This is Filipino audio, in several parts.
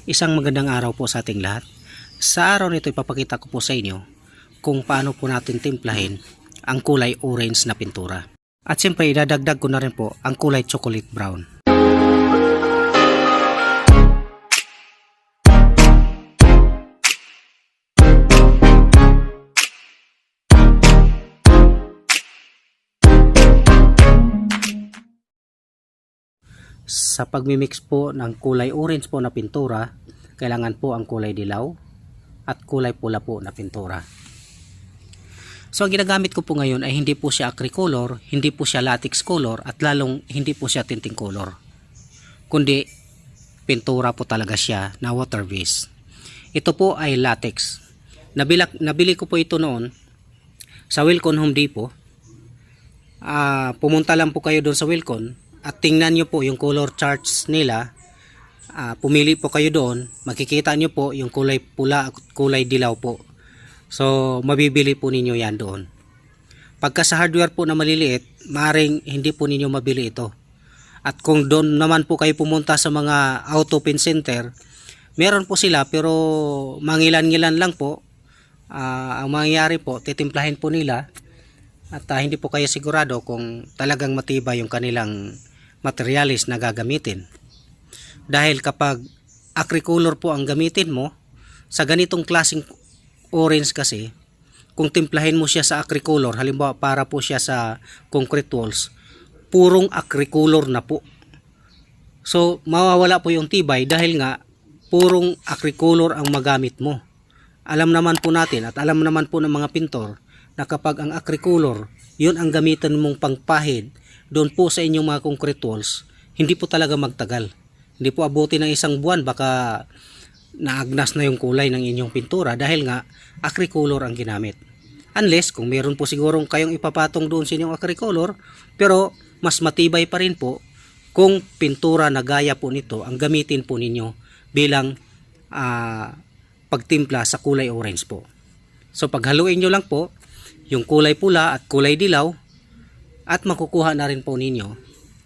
Isang magandang araw po sa ating lahat. Sa araw nito ipapakita ko po sa inyo kung paano po natin timplahin ang kulay orange na pintura. At siyempre idadagdag ko na rin po ang kulay chocolate brown. Sa pagmimix po ng kulay orange po na pintura, kailangan po ang kulay dilaw at kulay pula po na pintura. So ang ginagamit ko po ngayon ay hindi po siya acricolor, hindi po siya latex color at lalong hindi po siya tinting color. Kundi pintura po talaga siya na water base. Ito po ay latex. Nabili ko po ito noon sa Wilcon Home Depot. Pumunta lang po kayo doon sa Wilcon at tingnan nyo po yung color charts nila. Pumili po kayo doon, makikita nyo po yung kulay pula at kulay dilaw po. So mabibili po ninyo yan doon. Pagka sa hardware po na maliliit, maaaring hindi po ninyo mabili ito. At kung doon naman po kayo pumunta sa mga auto paint center, meron po sila pero mangilan-ngilan lang po. Ang mangyayari po, titimplahin po nila at hindi po kayo sigurado kung talagang matibay yung kanilang materialis na gagamitin. Dahil kapag acricolor po ang gamitin mo, sa ganitong klaseng orange kasi, kung timplahin mo siya sa acricolor, halimbawa para po siya sa concrete walls, purong acricolor na po. So mawawala po yung tibay dahil nga purong acricolor ang magamit mo. Alam naman po natin at alam naman po ng mga pintor na kapag ang acricolor, yun ang gamitan mong pangpahid doon po sa inyong mga concrete walls, hindi po talaga magtagal. Hindi po abuti ng isang buwan, baka naagnas na yung kulay ng inyong pintura dahil nga acricolor ang ginamit. Unless kung meron po sigurong kayong ipapatong doon sa inyong acricolor, pero mas matibay pa rin po kung pintura na gaya po nito ang gamitin po ninyo bilang pagtimpla sa kulay orange po. So paghaluin nyo lang po yung kulay pula at kulay dilaw at makukuha na rin po ninyo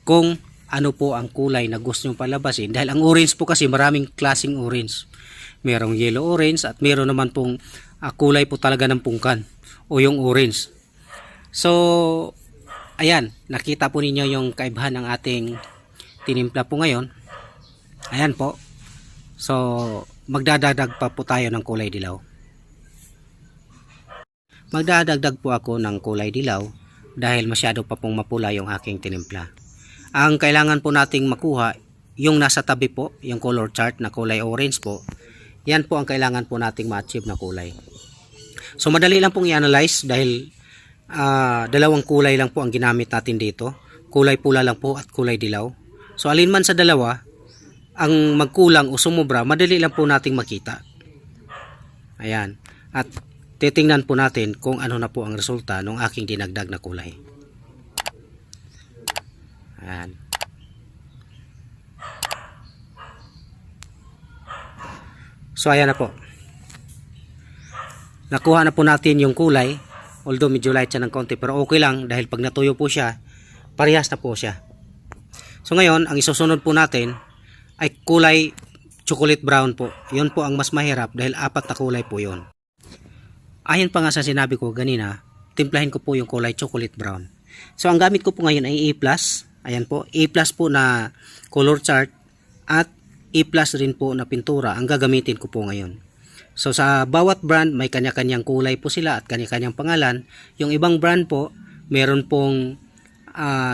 kung ano po ang kulay na gusto nyo palabasin. Dahil ang orange po kasi maraming klaseng orange. Merong yellow orange at meron naman pong kulay po talaga ng pungkan o yung orange. So ayan, nakita po ninyo yung kaibahan ng ating tinimpla po ngayon. Ayan po. So magdadagdag pa po tayo ng kulay dilaw. Magdadagdag po ako ng kulay dilaw dahil masyado pa pong mapula yung aking tinimpla. Ang kailangan po nating makuha, yung nasa tabi po, yung color chart na kulay orange po, yan po ang kailangan po nating ma-achieve na kulay. So madali lang pong i-analyze dahil dalawang kulay lang po ang ginamit natin dito. Kulay pula lang po at kulay dilaw. So alin man sa dalawa, ang magkulang o sumobra, madali lang po nating makita. Ayan. At titingnan po natin kung ano na po ang resulta ng aking dinagdag na kulay. Ayan. So ayan na po. Nakuha na po natin yung kulay. Although medyo light siya ng konti pero okay lang dahil pag natuyo po siya, parehas na po siya. So ngayon, ang isusunod po natin ay kulay chocolate brown po. Yun po ang mas mahirap dahil apat na kulay po yun. Ayon pa nga sa sinabi ko ganina, timplahin ko po yung kulay chocolate brown. So ang gamit ko po ngayon ay A+. Ayan po, A+ po na color chart at A+ rin po na pintura ang gagamitin ko po ngayon. So sa bawat brand may kanya-kanyang kulay po sila at kanya-kanyang pangalan. Yung ibang brand po, meron pong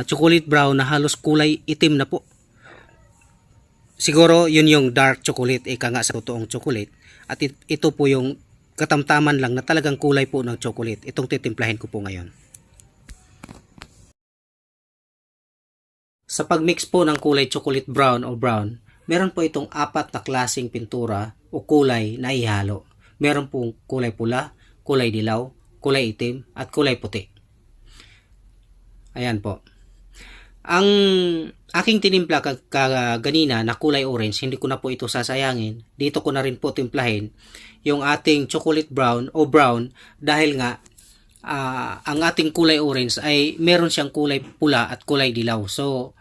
chocolate brown na halos kulay itim na po. Siguro yun yung dark chocolate, ika nga sa totoong chocolate. At ito po yung katamtaman lang na talagang kulay po ng chocolate. Itong titimplahin ko po ngayon. Sa pagmix po ng kulay chocolate brown o brown, meron po itong apat na klaseng pintura o kulay na ihalo. Meron pong kulay pula, kulay dilaw, kulay itim, at kulay puti. Ayan po. Ang aking tinimpla kanina na kulay orange, hindi ko na po ito sasayangin. Dito ko na rin po timplahin yung ating chocolate brown o brown dahil nga ang ating kulay orange ay meron siyang kulay pula at kulay dilaw. So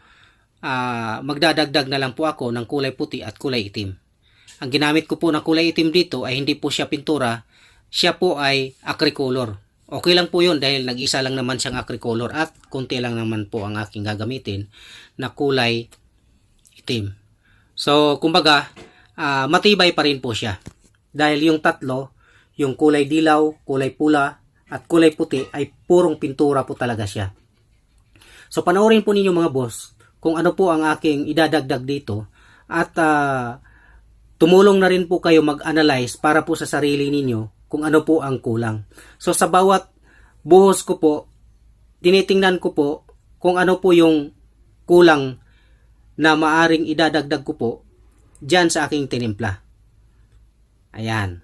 magdadagdag na lang po ako ng kulay puti at kulay itim. ang ginamit ko po na kulay itim dito ay hindi po siya pintura, siya po ay acricolor. Okay lang po yun dahil nag-isa lang naman siyang acricolor at konti lang naman po ang aking gagamitin na kulay itim. So, kumbaga, matibay pa rin po siya. Dahil yung tatlo, yung kulay dilaw, kulay pula, at kulay puti ay purong pintura po talaga siya. So, panoorin po ninyo mga boss kung ano po ang aking idadagdag dito at tumulong na rin po kayo mag-analyze para po sa sarili ninyo kung ano po ang kulang. So sa bawat buhos ko po, tinitingnan ko po kung ano po yung kulang na maaring idadagdag ko po dyan sa aking tinimpla. Ayan.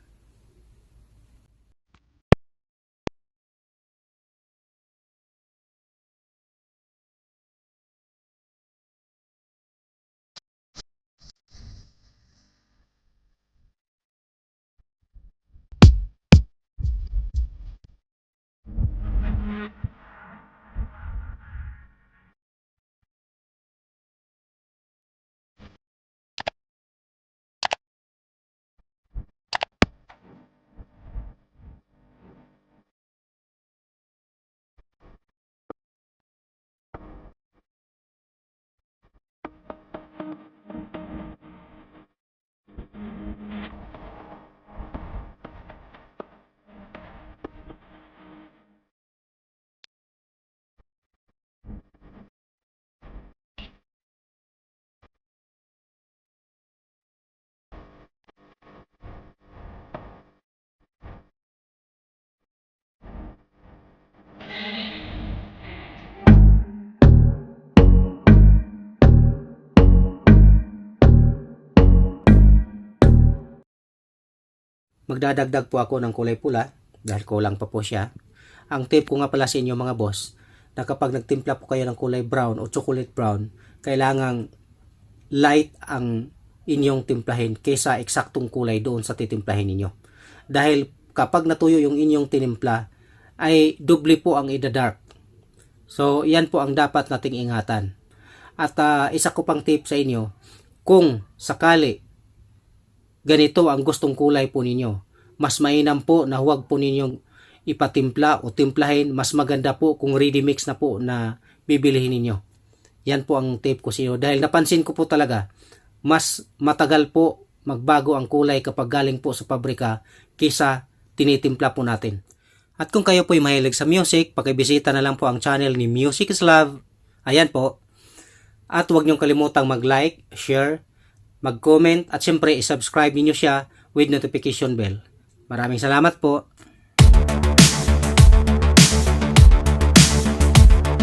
Magdadagdag po ako ng kulay pula dahil kulang pa po siya. Ang tip ko nga pala sa inyo mga boss, na kapag nagtimpla po kayo ng kulay brown o chocolate brown, kailangang light ang inyong timplahin kaysa eksaktong kulay doon sa titimplahin ninyo. Dahil kapag natuyo yung inyong tinimpla, ay doble po ang ida-dark. So, yan po ang dapat nating ingatan. At isa ko pang tip sa inyo, kung sakali ganito ang gustong kulay po ninyo, mas mainam po na huwag po ninyong ipatimpla o timplahin. Mas maganda po kung ready mix na po na bibilihin ninyo. Yan po ang tip ko sa inyo. Dahil napansin ko po talaga, mas matagal po magbago ang kulay kapag galing po sa pabrika kaysa tinitimpla po natin. At kung kayo po ay mahilig sa music, pakibisita na lang po ang channel ni Music is Love. Ayan po. At huwag niyong kalimutang mag-like, share, mag-comment at syempre i-subscribe niyo siya with notification bell. Maraming salamat po.